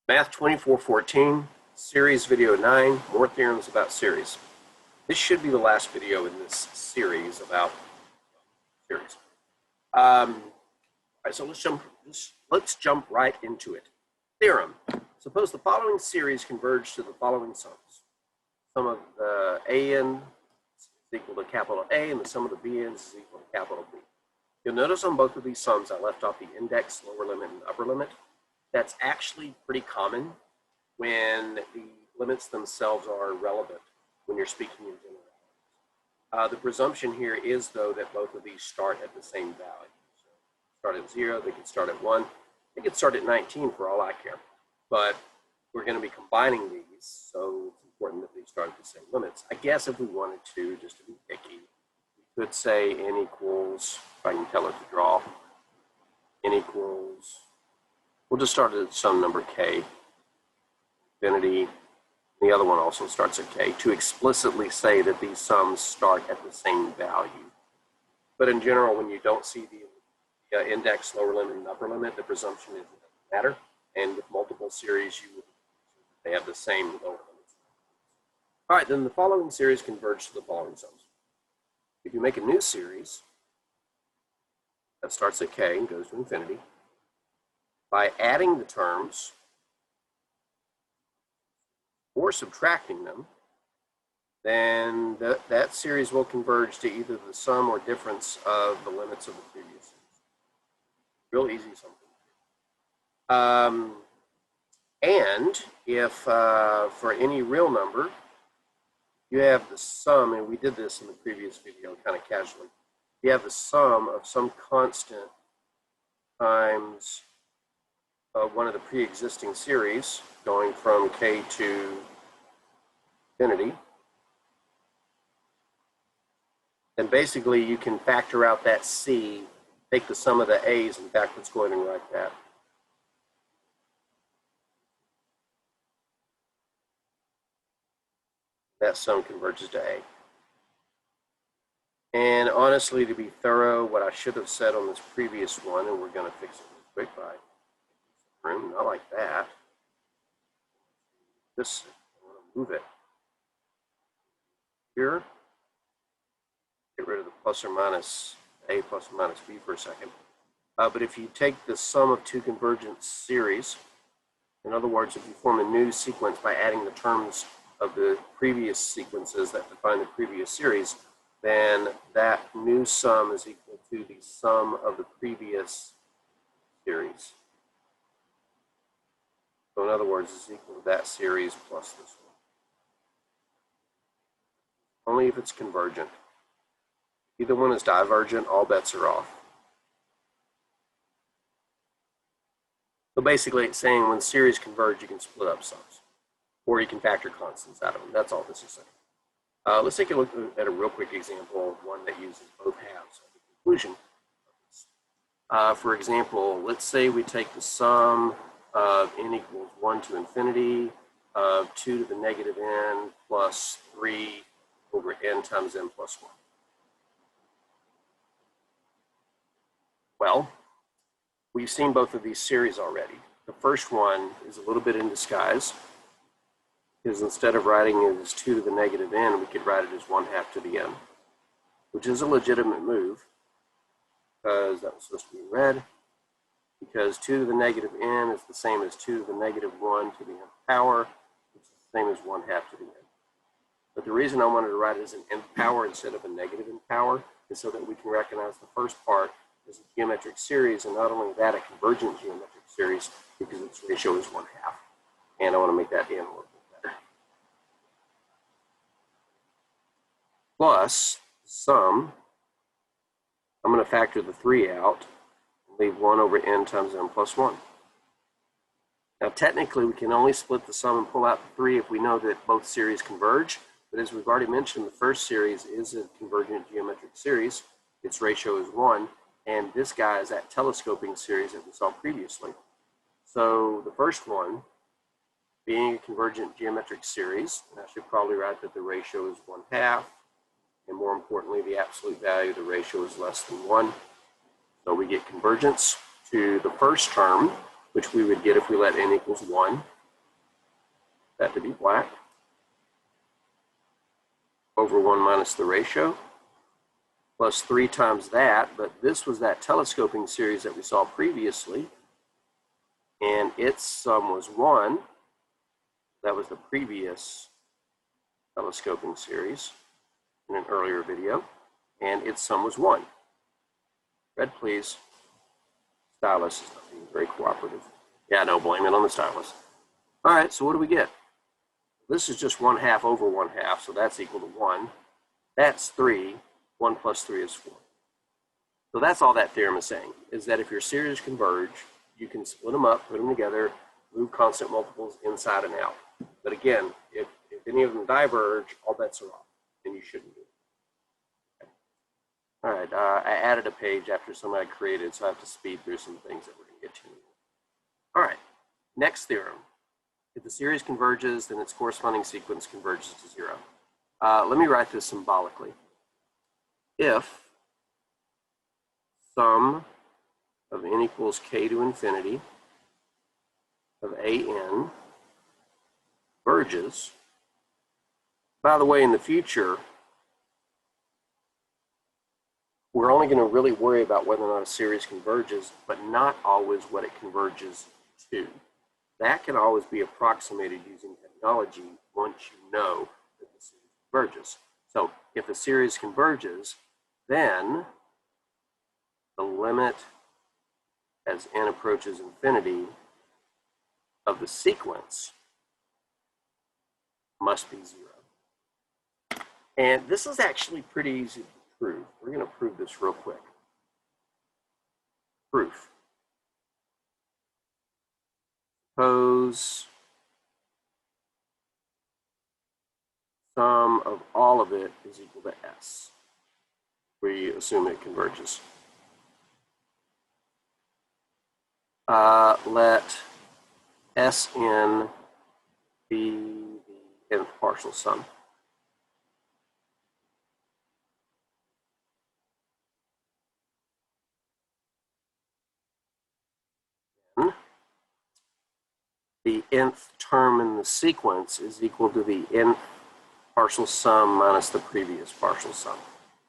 Math 2414, series video 9, more theorems about series. This should be the last video in this series about series. All right, so let's jump right into it. Theorem. Suppose the following series converge to the following sums. Sum of the AN is equal to capital A, and the sum of the BNs is equal to capital B. You'll notice on both of these sums I left off the index, lower limit, and upper limit. That's actually pretty common when the limits themselves are relevant when you're speaking in general. The presumption here is, though, that both of these start at the same value. So start at 0, they could start at 1, they could start at 19 for all I care. But we're going to be combining these, so it's important that they start at the same limits. I guess if we wanted to, just to be picky, we could say n equals, if I can tell it to draw, n equals, we'll just start at some number k, infinity. The other one also starts at k, to explicitly say that these sums start at the same value. But in general, when you don't see the index, lower limit, and upper limit, the presumption is it doesn't matter. And with multiple series, they have the same lower limits. All right, then the following series converge to the following sums. If you make a new series that starts at k and goes to infinity, by adding the terms or subtracting them, then that series will converge to either the sum or difference of the limits of the previous series. Real easy something. And if for any real number, you have the sum, and we did this in the previous video kind of casually, you have the sum of some constant times one of the pre-existing series going from k to infinity, then basically you can factor out that c, take the sum of the a's, in fact, let's go ahead and write that. That sum converges to a. And honestly, to be thorough, what I should have said on this previous one, and we're going to fix it real quick by room, not like that. This, I want to move it here. Get rid of the plus or minus a plus or minus b for a second. But if you take the sum of two convergent series, in other words, if you form a new sequence by adding the terms of the previous sequences that define the previous series, then that new sum is equal to the sum of the previous series. So in other words, it's equal to that series plus this one. Only if it's convergent. Either one is divergent, all bets are off. So basically it's saying when series converge, you can split up sums. Or you can factor constants out of them. That's all this is saying. Let's take a look at a real quick example of one that uses both halves of the conclusion. For example, let's say we take the sum of n equals 1 to infinity of 2 to the negative n plus 3 over n times n plus 1. Well, we've seen both of these series already. The first one is a little bit in disguise, because instead of writing it as 2 to the negative n, we could write it as 1/2 to the n, which is a legitimate move, because that was supposed to be red, because 2 to the negative n is the same as 2 to the negative 1 to the nth power, which is the same as 1/2 to the n. But the reason I wanted to write it as an nth power instead of a negative nth power is so that we can recognize the first part as a geometric series, and not only that, a convergent geometric series, because its ratio is 1/2. And I want to make that n a little bit better. Plus sum, I'm going to factor the 3 out, and leave 1 over n times n plus 1. Now technically we can only split the sum and pull out the 3 if we know that both series converge, but as we've already mentioned, the first series is a convergent geometric series. Its ratio is 1, and this guy is that telescoping series that we saw previously. So the first one, being a convergent geometric series, and I should probably write that the ratio is 1/2, and more importantly, the absolute value of the ratio is less than 1. So we get convergence to the first term, which we would get if we let n equals 1. that to be black, over 1 minus the ratio, plus 3 times that, but this was that telescoping series that we saw previously, and its sum was 1. That was the previous telescoping series in an earlier video, and its sum was 1. Red, please. Stylus is not being very cooperative. Yeah, no, blame it on the stylus. All right, so what do we get? This is just 1/2 over 1/2, so that's equal to 1. That's 3. 1 plus 3 is 4. So that's all that theorem is saying, is that if your series converge, you can split them up, put them together, move constant multiples inside and out. But again, if any of them diverge, all bets are off, and you shouldn't do it. Okay. All right, I added a page after somebody created, so I have to speed through some things that we're going to get to. All right, next theorem. If the series converges, then its corresponding sequence converges to 0. Let me write this symbolically. If sum of n equals k to infinity of an converges, by the way, in the future, we're only going to really worry about whether or not a series converges, but not always what it converges to. That can always be approximated using technology once you know that the series converges. So if a series converges, then the limit as n approaches infinity of the sequence must be 0. And this is actually pretty easy to prove. We're going to prove this real quick. Proof. Suppose sum of all of it is equal to s. We assume it converges. Let Sn be the nth partial sum. The nth term in the sequence is equal to the nth partial sum minus the previous partial sum.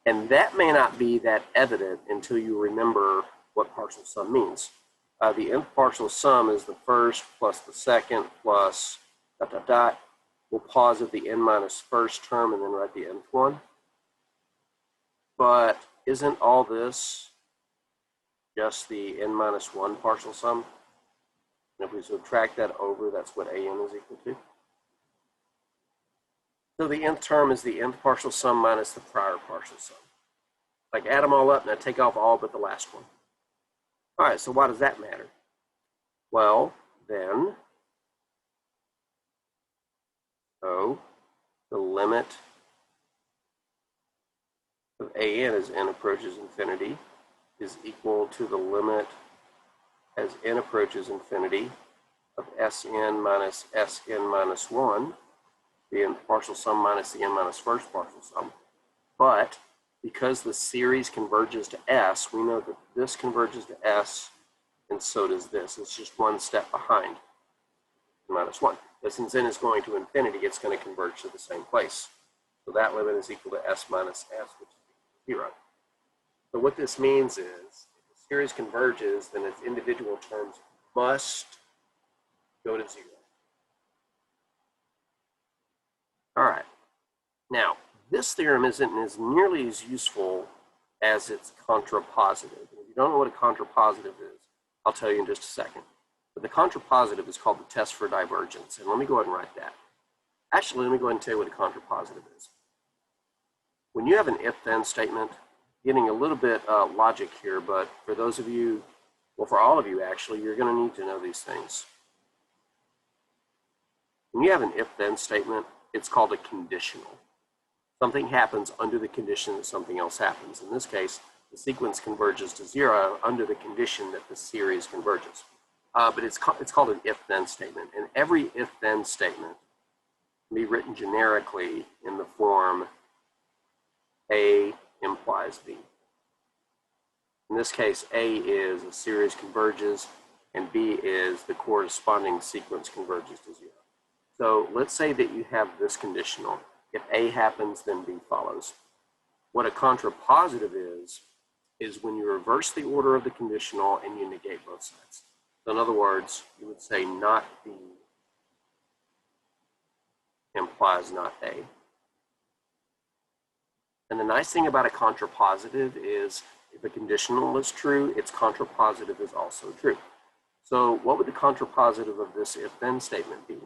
And that may not be that evident until you remember what partial sum means. The nth partial sum is the first plus the second plus ... We'll pause at the n minus first term and then write the nth one. But isn't all this just the n minus 1 partial sum? And if we subtract that over, that's what an is equal to. So the nth term is the nth partial sum minus the prior partial sum. Like add them all up, now take off all but the last one. All right, so why does that matter? Well, then, so the limit of an as n approaches infinity is equal to the limit as n approaches infinity of Sn minus Sn minus 1, the nth partial sum minus the n minus first partial sum. But because the series converges to S, we know that this converges to S, and so does this. It's just one step behind minus 1. But since n is going to infinity, it's going to converge to the same place. So that limit is equal to S minus S, which is equal to 0. So what this means is, if the series converges, then its individual terms must go to 0. All right. Now, this theorem isn't as nearly as useful as its contrapositive. If you don't know what a contrapositive is, I'll tell you in just a second. But the contrapositive is called the test for divergence. And let me go ahead and write that. Actually, let me go ahead and tell you what a contrapositive is. When you have an if-then statement, getting a little bit logic here, but for those of you, well, for all of you actually, you're going to need to know these things. When you have an if-then statement, it's called a conditional. Something happens under the condition that something else happens. In this case, the sequence converges to 0 under the condition that the series converges. But it's called an if-then statement. And every if-then statement can be written generically in the form A implies B. In this case, A is a series converges, and B is the corresponding sequence converges to 0. So let's say that you have this conditional. If A happens, then B follows. What a contrapositive is when you reverse the order of the conditional and you negate both sides. So in other words, you would say not B implies not A. And the nice thing about a contrapositive is if a conditional is true, its contrapositive is also true. So what would the contrapositive of this if-then statement be?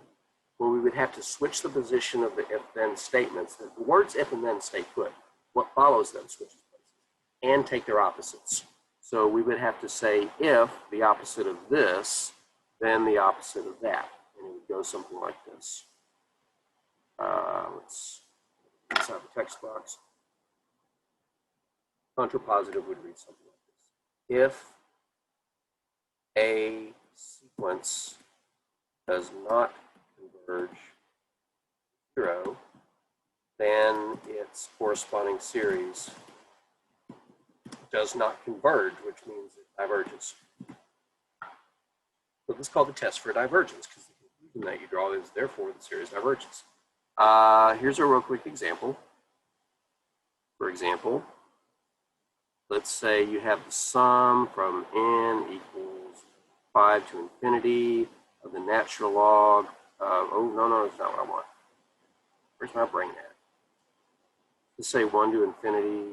Well, we would have to switch the position of the if-then statements. The words if and then stay put. What follows them switches places and take their opposites. So we would have to say if the opposite of this, then the opposite of that. And it would go something like this. Let's have a text box. Contrapositive would read something like this. If a sequence does not converge to 0, then its corresponding series does not converge, which means it diverges. So this is called the test for divergence, because the conclusion that you draw is therefore the series diverges. Here's a real quick example. For example, let's say you have the sum from n equals 5 to infinity of the natural log of, oh, no, that's not what I want. Where's my brain at? Let's say 1 to infinity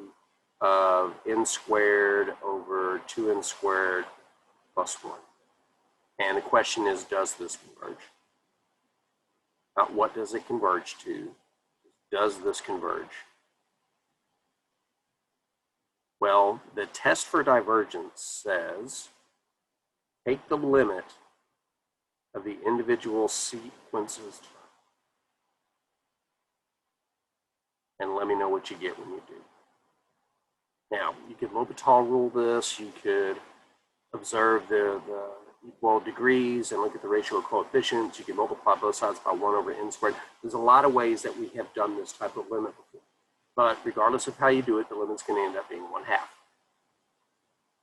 of n squared over 2n squared plus 1. And the question is, does this converge? Not what does it converge to? Does this converge? Well, the test for divergence says, take the limit of the individual sequences and let me know what you get when you do. Now, you could L'Hopital rule this, you could observe the equal degrees and look at the ratio of coefficients, you can multiply both sides by 1 over n squared. There's a lot of ways that we have done this type of limit before. But regardless of how you do it, the limit's going to end up being 1/2.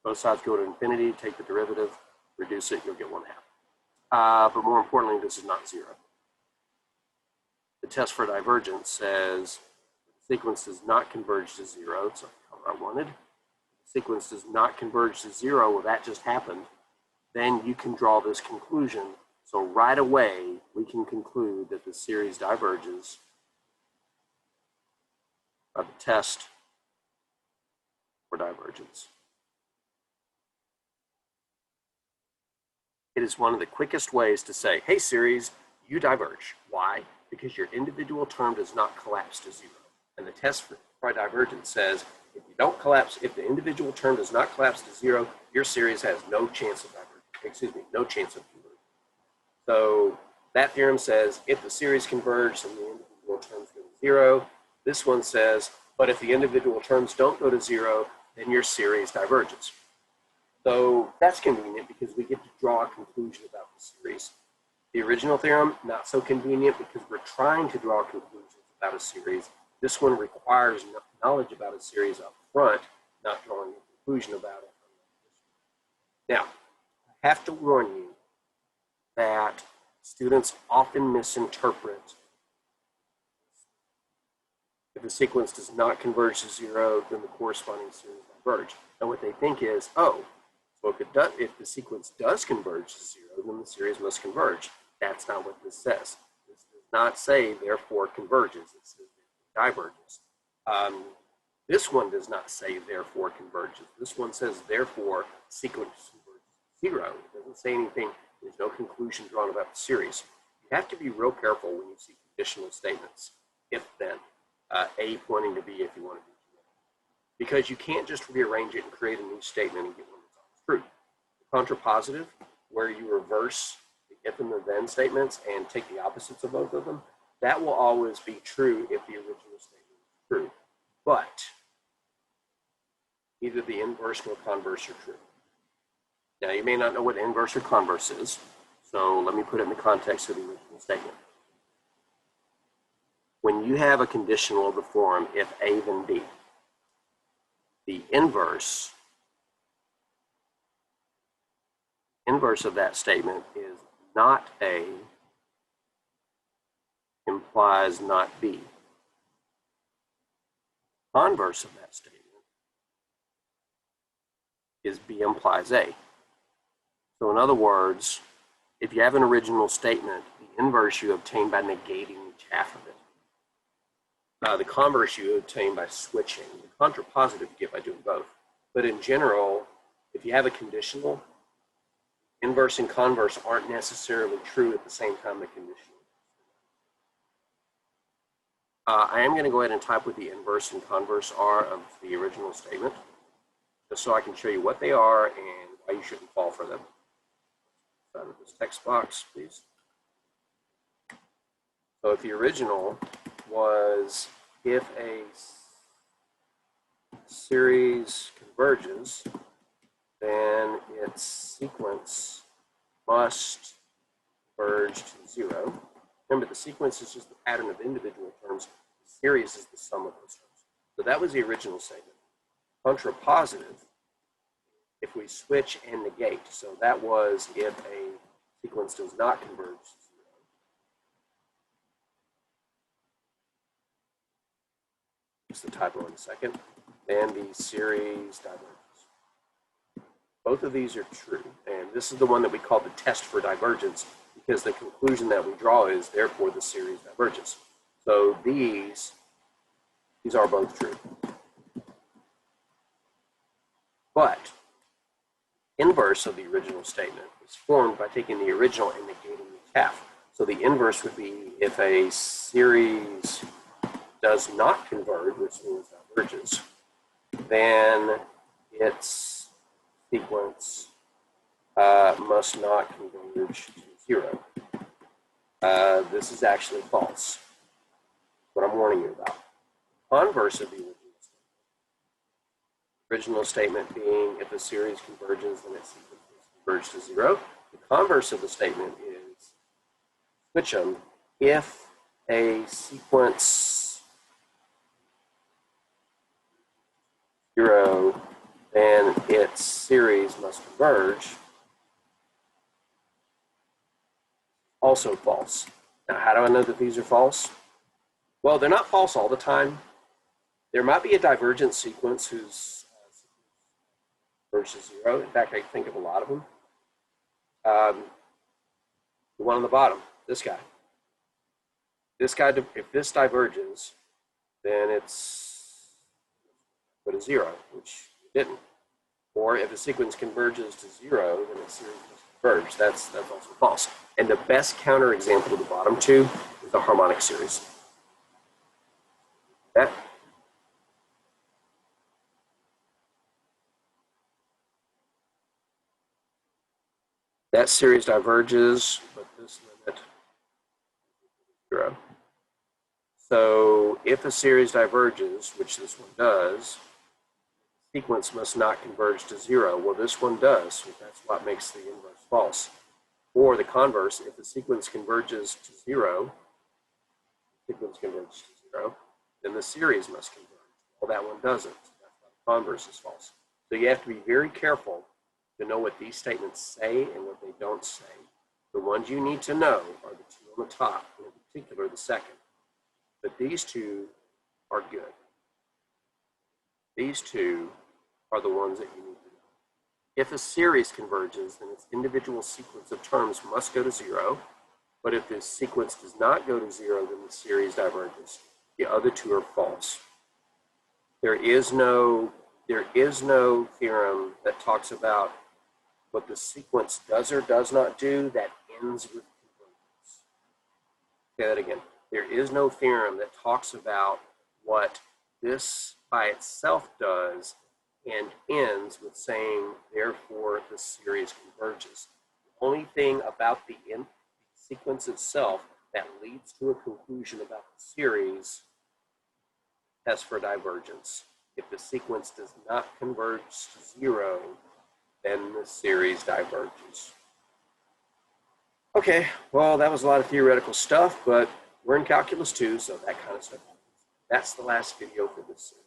Both sides go to infinity, take the derivative, reduce it, you'll get 1/2. But more importantly, this is not 0. The test for divergence says the sequence does not converge to 0, so the color I wanted. The sequence does not converge to 0, well, that just happened. Then you can draw this conclusion. So right away, we can conclude that the series diverges by the test for divergence. It is one of the quickest ways to say, hey, series, you diverge. Why? Because your individual term does not collapse to 0. And the test for divergence says, if you don't collapse, if the individual term does not collapse to 0, your series has no chance of divergence. No chance of convergence. So that theorem says, if the series converges and the individual terms go to 0, this one says, but if the individual terms don't go to 0, then your series diverges. So that's convenient because we get to draw a conclusion about the series. The original theorem, not so convenient because we're trying to draw conclusions about a series. This one requires knowledge about a series up front, not drawing a conclusion about it. Now, I have to warn you that students often misinterpret. If the sequence does not converge to 0, then the corresponding series diverge. And what they think is, oh, so if the sequence does converge to 0, then the series must converge. That's not what this says. This does not say, therefore, converges. It says, diverges. This one does not say, therefore, converges. This one says, therefore, sequence converges to 0. It doesn't say anything. There's no conclusion drawn about the series. You have to be real careful when you see conditional statements, if then. A pointing to B if you want to be true. Because you can't just rearrange it and create a new statement and get one that's always true. Contrapositive, where you reverse the if and the then statements and take the opposites of both of them, that will always be true if the original statement is true. But neither the inverse nor converse are true. Now, you may not know what inverse or converse is, so let me put it in the context of the original statement. When you have a conditional of the form if A then B, the inverse of that statement is not A implies not B. Converse of that statement is B implies A. So in other words, if you have an original statement, the inverse you obtain by negating each half of it. The converse you obtain by switching. The contrapositive you get by doing both. But in general, if you have a conditional, inverse and converse aren't necessarily true at the same time the conditional. I am going to go ahead and type what the inverse and converse are of the original statement, just so I can show you what they are and why you shouldn't fall for them. Out of this text box, please. So if the original was if a series converges, then its sequence must converge to 0. Remember, the sequence is just the pattern of individual terms. The series is the sum of those terms. So that was the original statement. Contrapositive, if we switch and negate. So that was if a sequence does not converge to 0. Just the typo in a second. Then the series diverges. Both of these are true. And this is the one that we call the test for divergence, because the conclusion that we draw is, therefore, the series diverges. So these are both true. But inverse of the original statement is formed by taking the original and negating each half. So the inverse would be if a series does not converge, which means diverges, then its sequence must not converge to 0. This is actually false. What I'm warning you about. Converse of the original statement being if a series converges, then its sequence must converge to 0. The converse of the statement is switch them. If a sequence 0, then its series must converge. Also false. Now, how do I know that these are false? Well, they're not false all the time. There might be a divergent sequence whose versus 0. In fact, I can think of a lot of them. The one on the bottom, this guy. This guy, if this diverges, then it's go to 0, which it didn't. Or if a sequence converges to 0, then its series must converge. That's also false. And the best counterexample of the bottom two is the harmonic series. Okay? That series diverges, but this limit is 0. So if a series diverges, which this one does, the sequence must not converge to 0. Well, this one does, so that's what makes the inverse false. Or the converse, if the sequence converges to 0, then the series must converge. Well, that one doesn't. That's why the converse is false. So you have to be very careful to know what these statements say and what they don't say. The ones you need to know are the two on the top, and in particular the second. But these two are good. These two are the ones that you need to know. If a series converges, then its individual sequence of terms must go to 0. But if this sequence does not go to 0, then the series diverges. The other two are false. There is no theorem that talks about what the sequence does or does not do that ends with convergence. Say that again. There is no theorem that talks about what this by itself does and ends with saying, therefore, the series converges. The only thing about the sequence itself that leads to a conclusion about the series tests for divergence. If the sequence does not converge to 0, then the series diverges. Okay, well, that was a lot of theoretical stuff, but we're in Calculus 2, so that kind of stuff. That's the last video for this series.